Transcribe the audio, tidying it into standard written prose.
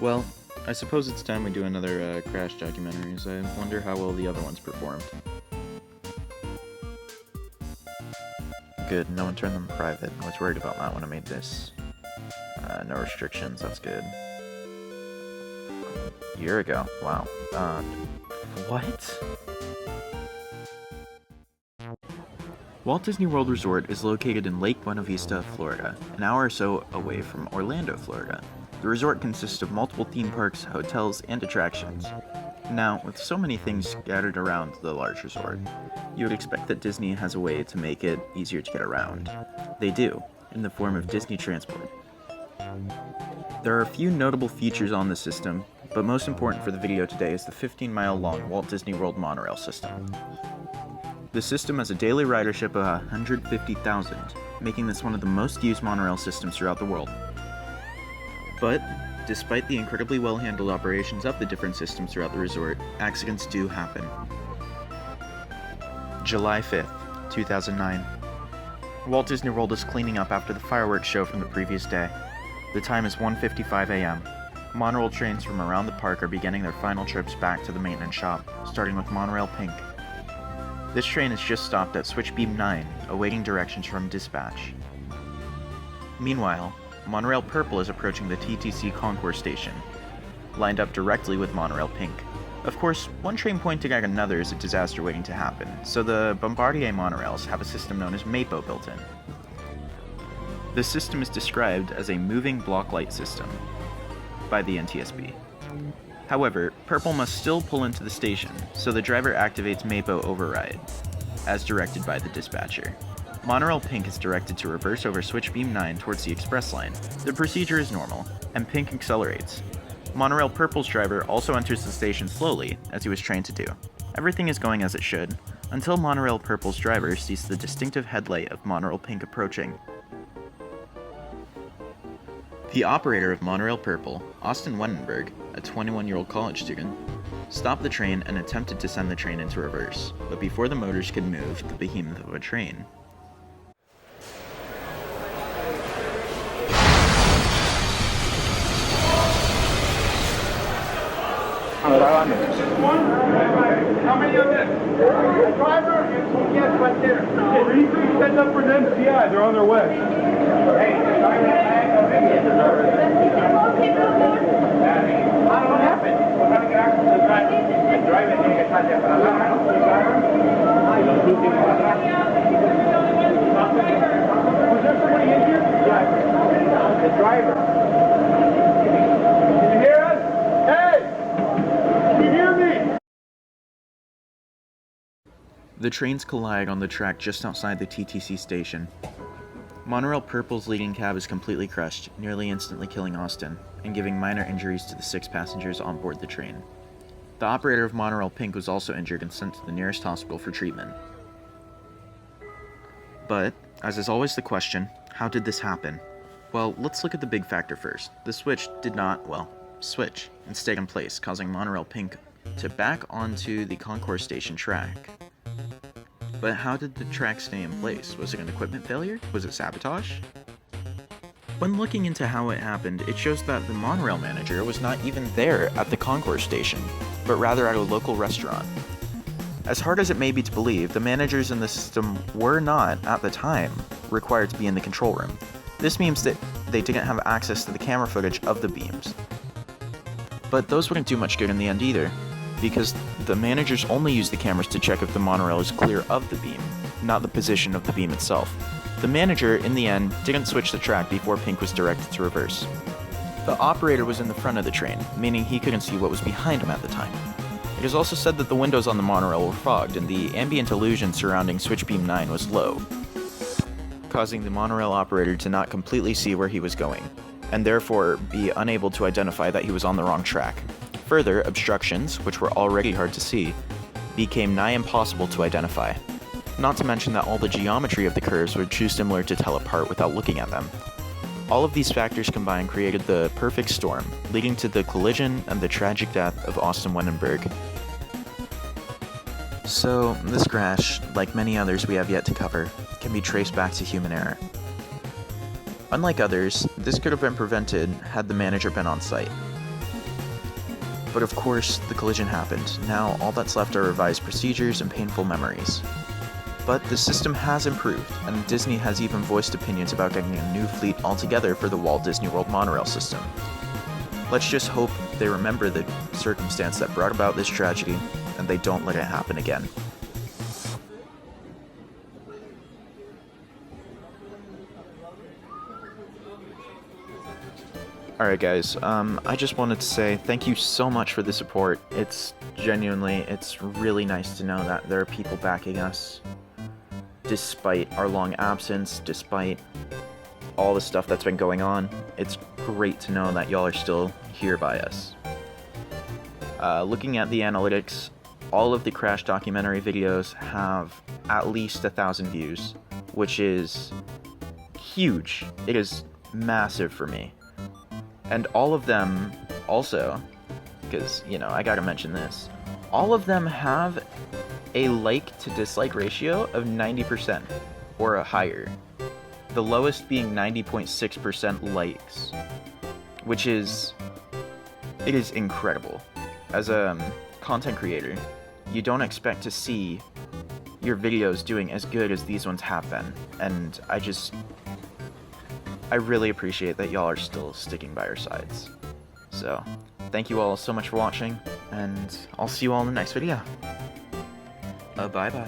Well, I suppose it's time we do another Crash Documentaries. I wonder how well the other ones performed. Good, no one turned them private. I was worried about that when I made this. No restrictions, that's good. A year ago, wow. What? Walt Disney World Resort is located in Lake Buena Vista, Florida, an hour or so away from Orlando, Florida. The resort consists of multiple theme parks, hotels, and attractions. Now, with so many things scattered around the large resort, you would expect that Disney has a way to make it easier to get around. They do, in the form of Disney Transport. There are a few notable features on the system, but most important for the video today is the 15-mile-long Walt Disney World monorail system. The system has a daily ridership of 150,000, making this one of the most used monorail systems throughout the world. But, despite the incredibly well-handled operations of the different systems throughout the resort, accidents do happen. July 5th, 2009. Walt Disney World is cleaning up after the fireworks show from the previous day. The time is 1:55 a.m. Monorail trains from around the park are beginning their final trips back to the maintenance shop, starting with Monorail Pink. This train has just stopped at Switchbeam 9, awaiting directions from dispatch. Meanwhile, Monorail Purple is approaching the TTC Concourse station, lined up directly with Monorail Pink. Of course, one train pointing at another is a disaster waiting to happen, so the Bombardier monorails have a system known as MAPO built in. This system is described as a moving block light system by the NTSB. However, Purple must still pull into the station, so the driver activates MAPO override, as directed by the dispatcher. Monorail Pink is directed to reverse over Switchbeam 9 towards the express line. The procedure is normal, and Pink accelerates. Monorail Purple's driver also enters the station slowly, as he was trained to do. Everything is going as it should, until Monorail Purple's driver sees the distinctive headlight of Monorail Pink approaching. The operator of Monorail Purple, Austin Wendenberg, a 21-year-old college student, stopped the train and attempted to send the train into reverse, but before the motors could move the behemoth of a train, How many of them? The driver? Yes, right there. Are you set up for them? Yeah, they're on their way. Hey, what happened? The driver tiene que estar de atrás. Was there somebody in here? The driver. Can you hear us? Hey! Can you hear me? the trains collide on the track just outside the TTC station. Monorail Purple's leading cab is completely crushed, nearly instantly killing Austin, and giving minor injuries to the 6 passengers on board the train. The operator of Monorail Pink was also injured and sent to the nearest hospital for treatment. But, as is always the question, how did this happen? Well, let's look at the big factor first. The switch did not, switch and stayed in place, causing Monorail Pink to back onto the Concourse Station track. But how did the track stay in place? Was it an equipment failure? Was it sabotage? When looking into how it happened, it shows that the monorail manager was not even there at the Concourse Station, but rather at a local restaurant. As hard as it may be to believe, the managers in the system were not, at the time, required to be in the control room. This means that they didn't have access to the camera footage of the beams. But those wouldn't do much good in the end either, because the managers only use the cameras to check if the monorail is clear of the beam, not the position of the beam itself. The manager, in the end, didn't switch the track before Pink was directed to reverse. The operator was in the front of the train, meaning he couldn't see what was behind him at the time. It is also said that the windows on the monorail were fogged and the ambient illusion surrounding Switchbeam 9 was low, causing the monorail operator to not completely see where he was going, and therefore be unable to identify that he was on the wrong track. Further, obstructions, which were already hard to see, became nigh impossible to identify. Not to mention that all the geometry of the curves were too similar to tell apart without looking at them. All of these factors combined created the perfect storm, leading to the collision and the tragic death of Austin Wendenberg. So, this crash, like many others we have yet to cover, can be traced back to human error. Unlike others, this could have been prevented had the manager been on site. But of course, the collision happened. Now all that's left are revised procedures and painful memories. But the system has improved, and Disney has even voiced opinions about getting a new fleet altogether for the Walt Disney World monorail system. Let's just hope they remember the circumstance that brought about this tragedy, and they don't let it happen again. Alright guys, I just wanted to say thank you so much for the support. It's really nice to know that there are people backing us, despite our long absence, despite all the stuff that's been going on. It's great to know that y'all are still here by us. Looking at the analytics, all of the crash documentary videos have at least 1,000 views, which is huge. It is massive for me. And all of them also, because, you know, I gotta mention this, all of them have a like to dislike ratio of 90% or higher. The lowest being 90.6% likes, which is, it is incredible. As a content creator, you don't expect to see your videos doing as good as these ones have been, and I really appreciate that y'all are still sticking by our sides. So, thank you all so much for watching, and I'll see you all in the next video. Bye-bye.